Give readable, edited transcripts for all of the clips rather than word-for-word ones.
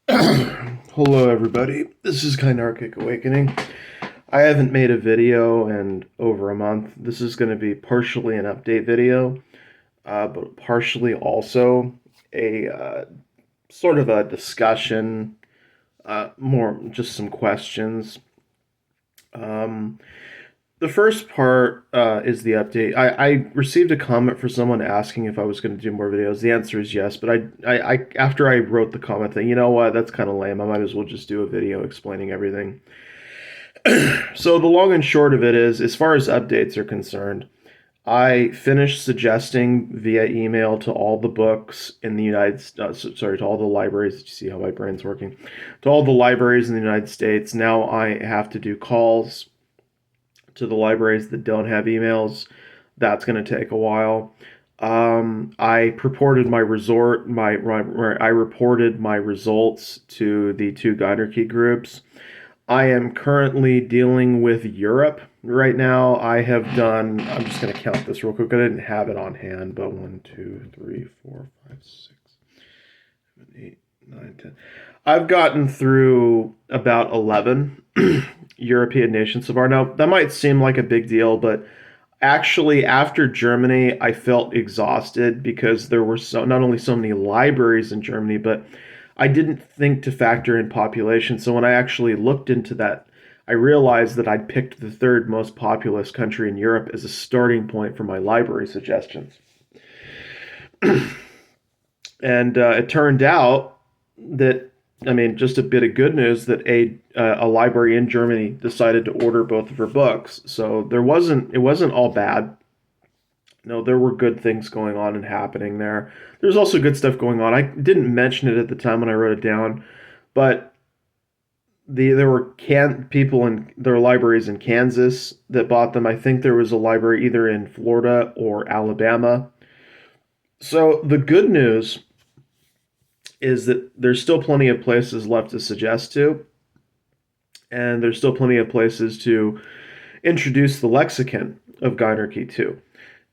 Hello, everybody. This is Gynocentric Awakening. I haven't made a video in over a month. This is going to be partially an update video, but partially also a sort of a discussion, more just some questions. Um, the first part is the update. I received a comment for someone asking if I was going to do more videos. The answer is yes, but I after I wrote the comment thing, you know what? That's kind of lame. I might as well just do a video explaining everything. So the long and short of it is, as far as updates are concerned, I finished suggesting via email to all the books in the sorry, to all the libraries. You see how my brain's working? To all the libraries in the United States. Now I have to do calls to the libraries that don't have emails. That's going to take a while. I purported my resort, I reported my results to the two Gynerkey groups. I am currently dealing with Europe right now. I'm just going to count this real quick. I didn't have it on hand, but 1, 2, 3, 4, 5, 6, 7, 8, 9, 10. I've gotten through about 11 European nations so far. Now, that might seem like a big deal, but actually, after Germany, I felt exhausted because there were not only so many libraries in Germany, but I didn't think to factor in population. So when I actually looked into that, I realized that I'd picked the third most populous country in Europe as a starting point for my library suggestions. And it turned out that, I mean, just a bit of good news that a library in Germany decided to order both of her books. So it wasn't all bad. No, there were good things going on and happening there. There's also good stuff going on. I didn't mention it at the time when I wrote it down, but there were people in their libraries in Kansas that bought them. I think there was a library either in Florida or Alabama. So the good news is that there's still plenty of places left to suggest to, and there's still plenty of places to introduce the lexicon of Gynerkey too.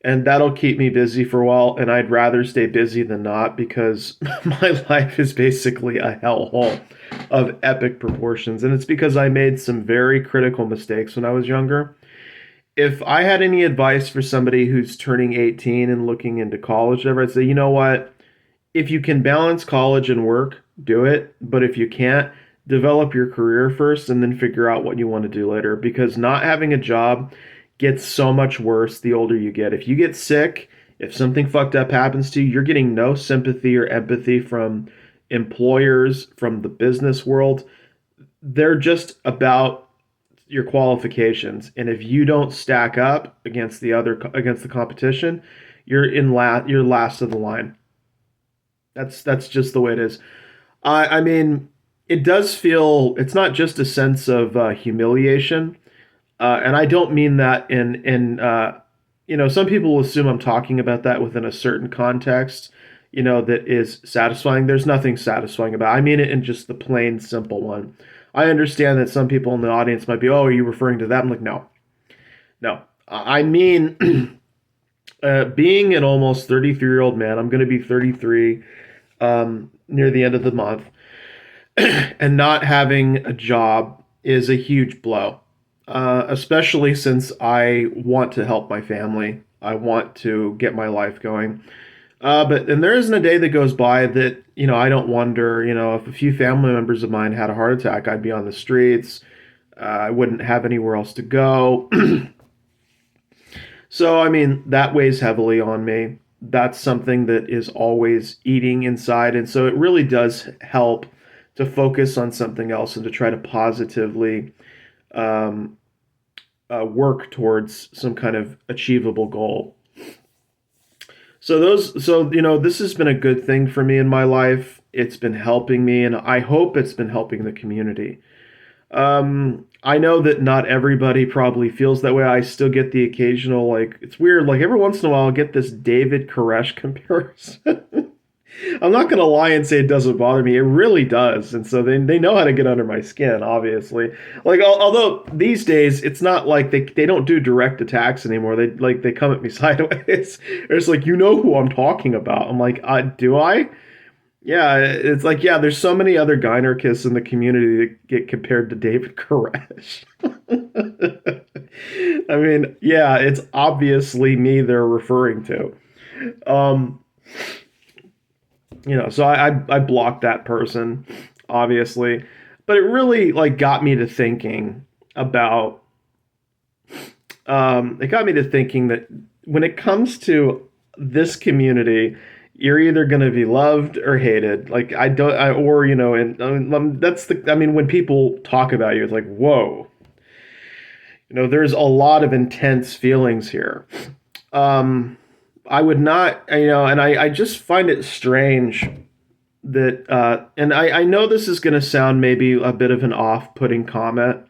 And that'll keep me busy for a while, and I'd rather stay busy than not because my life is basically a hellhole of epic proportions. And it's because I made some very critical mistakes when I was younger. If I had any advice for somebody who's turning 18 and looking into college, I'd say, you know what? If you can balance college and work, do it. But if you can't, develop your career first and then figure out what you want to do later. Because not having a job gets so much worse the older you get. If you get sick, if something fucked up happens to you, you're getting no sympathy or empathy from employers, from the business world. They're just about your qualifications. And if you don't stack up against the competition, you're last of the line. That's just the way it is. I mean, it does feel it's not just a sense of humiliation, and I don't mean that some people assume I'm talking about that within a certain context, that is satisfying. There's nothing satisfying about it. I mean it in just the plain simple one. I understand that some people in the audience might be, oh, are you referring to that? I'm like, no, no. I mean, being an almost 33-year-old man, I'm going to be 33 near the end of the month, and not having a job is a huge blow, especially since I want to help my family. I want to get my life going. And there isn't a day that goes by that, I don't wonder, if a few family members of mine had a heart attack, I'd be on the streets. I wouldn't have anywhere else to go. So, I mean, that weighs heavily on me. That's something that is always eating inside. And so it really does help to focus on something else and to try to positively um, work towards some kind of achievable goal. This has been a good thing for me in my life. It's been helping me, and I hope it's been helping the community. I know that not everybody probably feels that way. I still get the occasional, like, it's weird, like every once in a while I'll get this David Koresh comparison. I'm not going to lie and say it doesn't bother me. It really does. And so they know how to get under my skin, obviously. Like, although these days it's not like they don't do direct attacks anymore. They come at me sideways. It's like, you know who I'm talking about. I'm like, do I? Yeah, it's like, yeah, there's so many other gynerkists in the community that get compared to David Koresh. I mean, yeah, it's obviously me they're referring to. Um, so I blocked that person, obviously, but it really like got me to thinking about. It got me to thinking that when it comes to this community, you're either going to be loved or hated. Like I don't, I, or and that's the. I mean, when people talk about you, it's like, whoa, there's a lot of intense feelings here. Um, I would not, and I just find it strange that, and I know this is going to sound maybe a bit of an off-putting comment,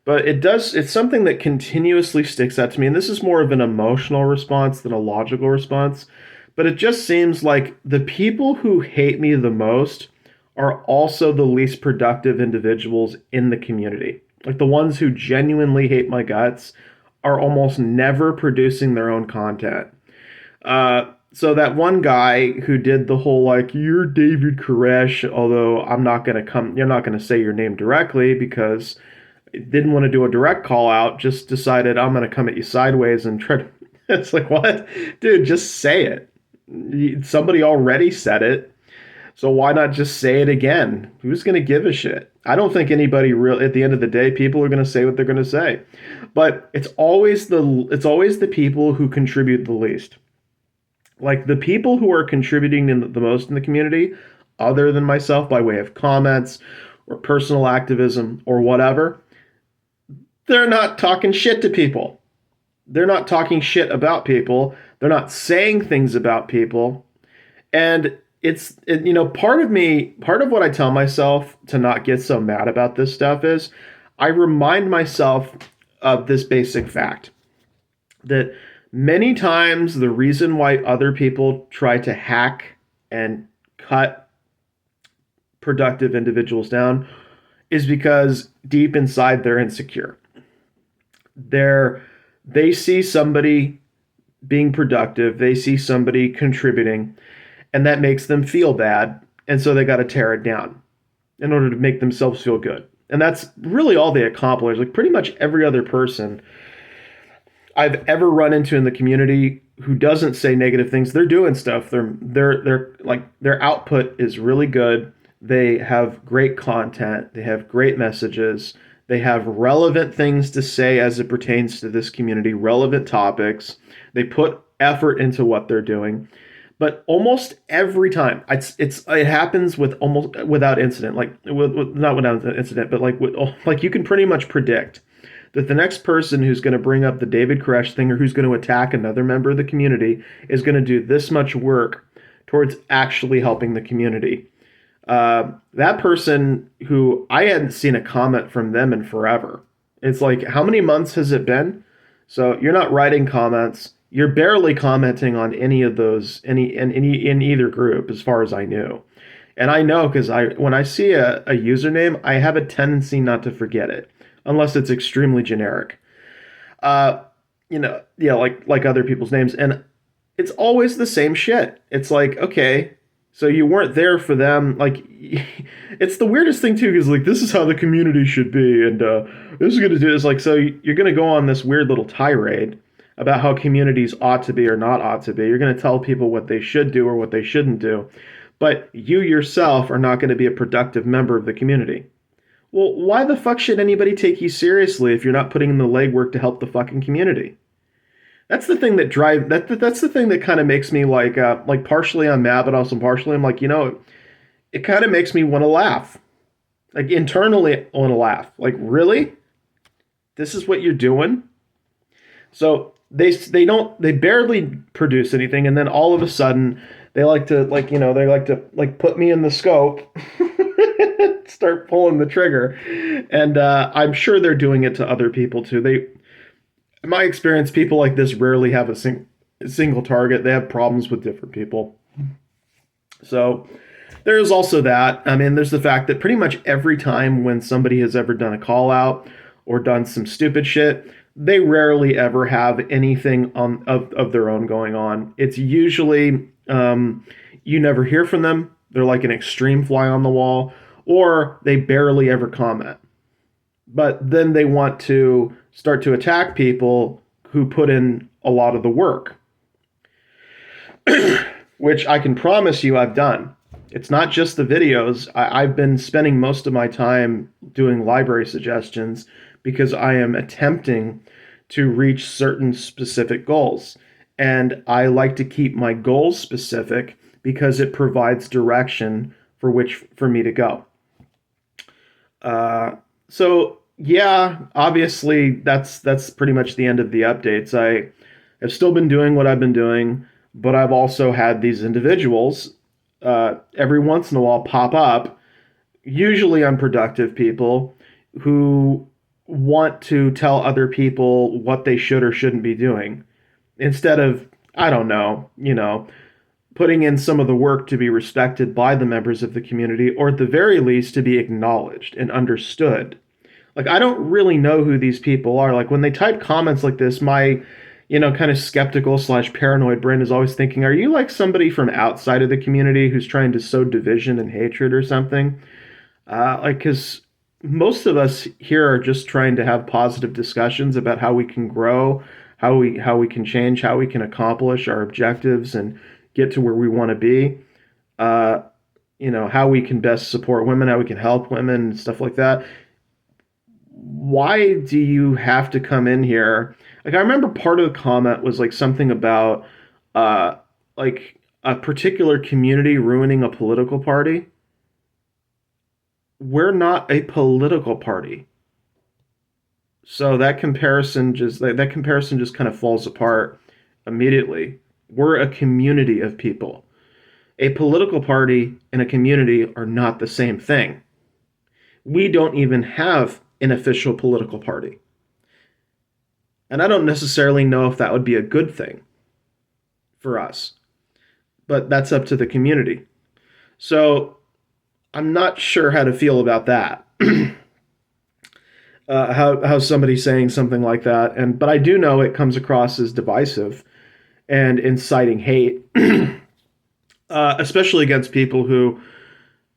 but it's something that continuously sticks out to me. And this is more of an emotional response than a logical response. But it just seems like the people who hate me the most are also the least productive individuals in the community. Like the ones who genuinely hate my guts are almost never producing their own content. So that one guy who did the whole like you're David Koresh, although you're not gonna say your name directly because didn't want to do a direct call out, just decided I'm gonna come at you sideways and try to. It's like what, dude? Just say it. Somebody already said it, so why not just say it again? Who's gonna give a shit? I don't think anybody real. At the end of the day, people are gonna say what they're gonna say, but it's always the people who contribute the least. Like the people who are contributing in the most in the community, other than myself by way of comments or personal activism or whatever, they're not talking shit to people. They're not talking shit about people. They're not saying things about people. And part of what I tell myself to not get so mad about this stuff is I remind myself of this basic fact that many times the reason why other people try to hack and cut productive individuals down is because deep inside they're insecure. They're they see somebody being productive, they see somebody contributing, and that makes them feel bad, and so they got to tear it down in order to make themselves feel good. And that's really all they accomplish. Like pretty much every other person I've ever run into in the community who doesn't say negative things, they're doing stuff. They're like their output is really good. They have great content. They have great messages. They have relevant things to say as it pertains to this community, relevant topics. They put effort into what they're doing. But almost every time, it happens with almost without incident, not without incident, but like you can pretty much predict that the next person who's going to bring up the David Koresh thing or who's going to attack another member of the community is going to do this much work towards actually helping the community. That person who I hadn't seen a comment from them in forever. It's like, how many months has it been? So you're not writing comments. You're barely commenting on any of those, in either group, as far as I knew. And I know because when I see a username, I have a tendency not to forget it, unless it's extremely generic. Uh, yeah, like other people's names, and it's always the same shit. It's like, okay, so you weren't there for them. Like, it's the weirdest thing too, because like this is how the community should be, and this is gonna do this. Like, so you're gonna go on this weird little tirade about how communities ought to be or not ought to be. You're gonna tell people what they should do or what they shouldn't do, but you yourself are not going to be a productive member of the community. Well, why the fuck should anybody take you seriously if you're not putting in the legwork to help the fucking community? That's the thing that that's the thing that kind of makes me like partially I'm mad, but also partially I'm like, it kind of makes me want to laugh. Like internally I want to laugh. Like, really? This is what you're doing? So they barely produce anything, and then all of a sudden they like to put me in the scope, start pulling the trigger, and I'm sure they're doing it to other people too. In my experience, people like this rarely have a single target. They have problems with different people. So there's also that. I mean, there's the fact that pretty much every time when somebody has ever done a call out or done some stupid shit, they rarely ever have anything of their own going on. It's usually you never hear from them. They're like an extreme fly on the wall, or they barely ever comment. But then they want to start to attack people who put in a lot of the work, which I can promise you I've done. It's not just the videos. I've been spending most of my time doing library suggestions because I am attempting to reach certain specific goals. And I like to keep my goals specific because it provides direction for me to go. So yeah, obviously that's pretty much the end of the updates. I have still been doing what I've been doing, but I've also had these individuals every once in a while pop up, usually unproductive people who want to tell other people what they should or shouldn't be doing instead of, I don't know, putting in some of the work to be respected by the members of the community, or at the very least to be acknowledged and understood. Like, I don't really know who these people are. Like, when they type comments like this, my, kind of skeptical slash paranoid brain is always thinking, are you like somebody from outside of the community who's trying to sow division and hatred or something? Because most of us here are just trying to have positive discussions about how we can grow, how we can change, how we can accomplish our objectives and get to where we want to be. Uh, how we can best support women, how we can help women, and stuff like that. Why do you have to come in here? Like, I remember part of the comment was like something about uh, like a particular community ruining a political party. We're not a political party. So that comparison just kind of falls apart immediately. We're a community of people. A political party and a community are not the same thing. We don't even have an official political party. And I don't necessarily know if that would be a good thing for us, but that's up to the community. So I'm not sure how to feel about that. How somebody saying something like that, but I do know it comes across as divisive and inciting hate, especially against people who,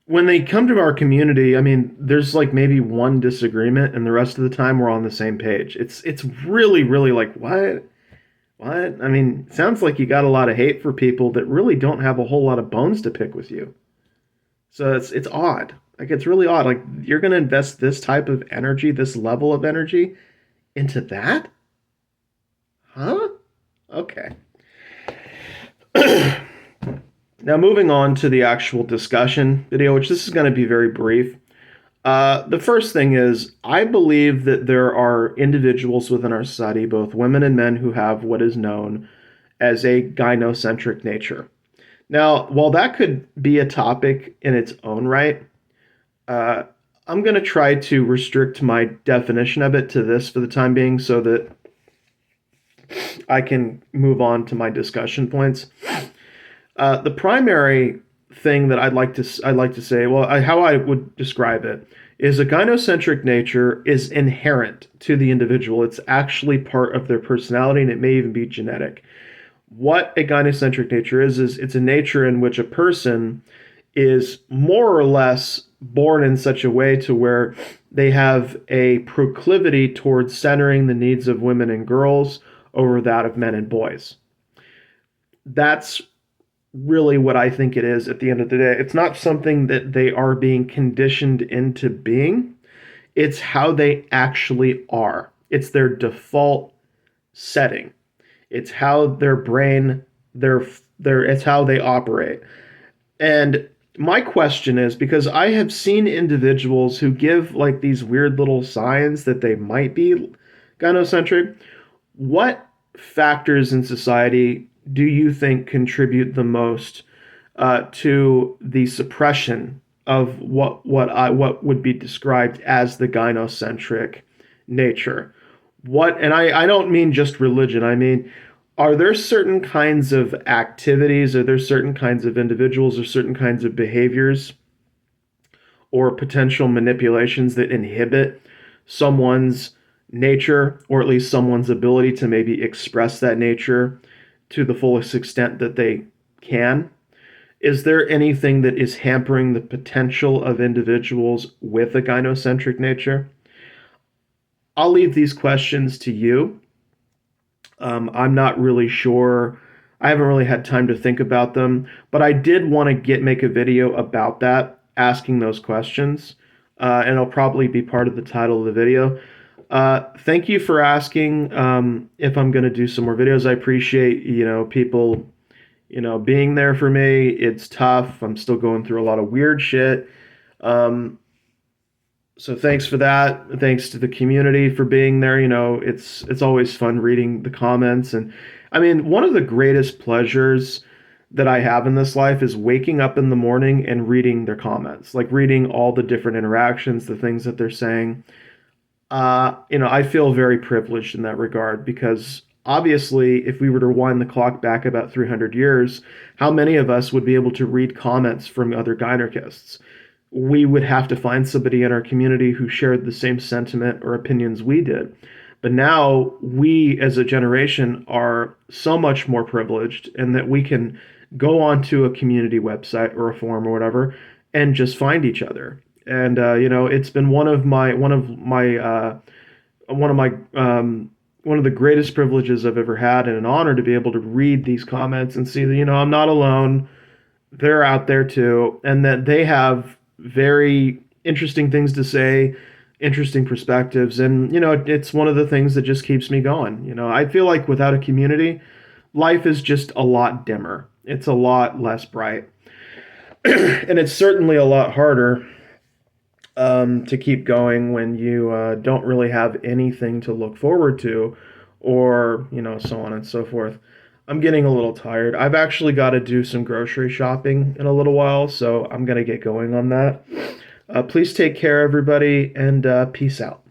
when they come to our community, I mean, there's like maybe one disagreement, and the rest of the time we're on the same page. It's really really like what. I mean, it sounds like you got a lot of hate for people that really don't have a whole lot of bones to pick with you. So it's odd. Like, it's really odd. Like, you're going to invest this type of energy, this level of energy into that? Huh? Okay. Now, moving on to the actual discussion video, which this is going to be very brief. The first thing is, I believe that there are individuals within our society, both women and men, who have what is known as a gynocentric nature. Now, while that could be a topic in its own right, uh, I'm going to try to restrict my definition of it to this for the time being so that I can move on to my discussion points. The primary thing that I'd like to say, well, how I would describe it is a gynocentric nature is inherent to the individual. It's actually part of their personality, and it may even be genetic. What a gynocentric nature is it's a nature in which a person is more or less born in such a way to where they have a proclivity towards centering the needs of women and girls over that of men and boys. That's really what I think it is at the end of the day. It's not something that they are being conditioned into being. It's how they actually are. It's their default setting. It's how their brain, it's how they operate. And my question is, because I have seen individuals who give like these weird little signs that they might be gynocentric, what factors in society do you think contribute the most to the suppression of what would be described as the gynocentric nature? And I don't mean just religion. I mean, are there certain kinds of activities, are there certain kinds of individuals, or certain kinds of behaviors or potential manipulations that inhibit someone's nature, or at least someone's ability to maybe express that nature to the fullest extent that they can? Is there anything that is hampering the potential of individuals with a gynocentric nature? I'll leave these questions to you. I'm not really sure. I haven't really had time to think about them, but I did want to make a video about that, asking those questions, and it'll probably be part of the title of the video. Thank you for asking if I'm going to do some more videos. I appreciate people being there for me. It's tough. I'm still going through a lot of weird shit. Um, so thanks for that. Thanks to the community for being there. It's always fun reading the comments. And I mean, one of the greatest pleasures that I have in this life is waking up in the morning and reading their comments, like reading all the different interactions, the things that they're saying. I feel very privileged in that regard because obviously, if we were to wind the clock back about 300 years, how many of us would be able to read comments from other gynercists? We would have to find somebody in our community who shared the same sentiment or opinions we did. But now we as a generation are so much more privileged in that we can go onto a community website or a forum or whatever and just find each other. And it's been one of the greatest privileges I've ever had, and an honor to be able to read these comments and see that I'm not alone. They're out there too, and that they have very interesting things to say, interesting perspectives, and it's one of the things that just keeps me going. I feel like without a community, life is just a lot dimmer. It's a lot less bright, and it's certainly a lot harder to keep going when you don't really have anything to look forward to, or so on and so forth. I'm getting a little tired. I've actually got to do some grocery shopping in a little while, so I'm going to get going on that. Please take care, everybody, and peace out.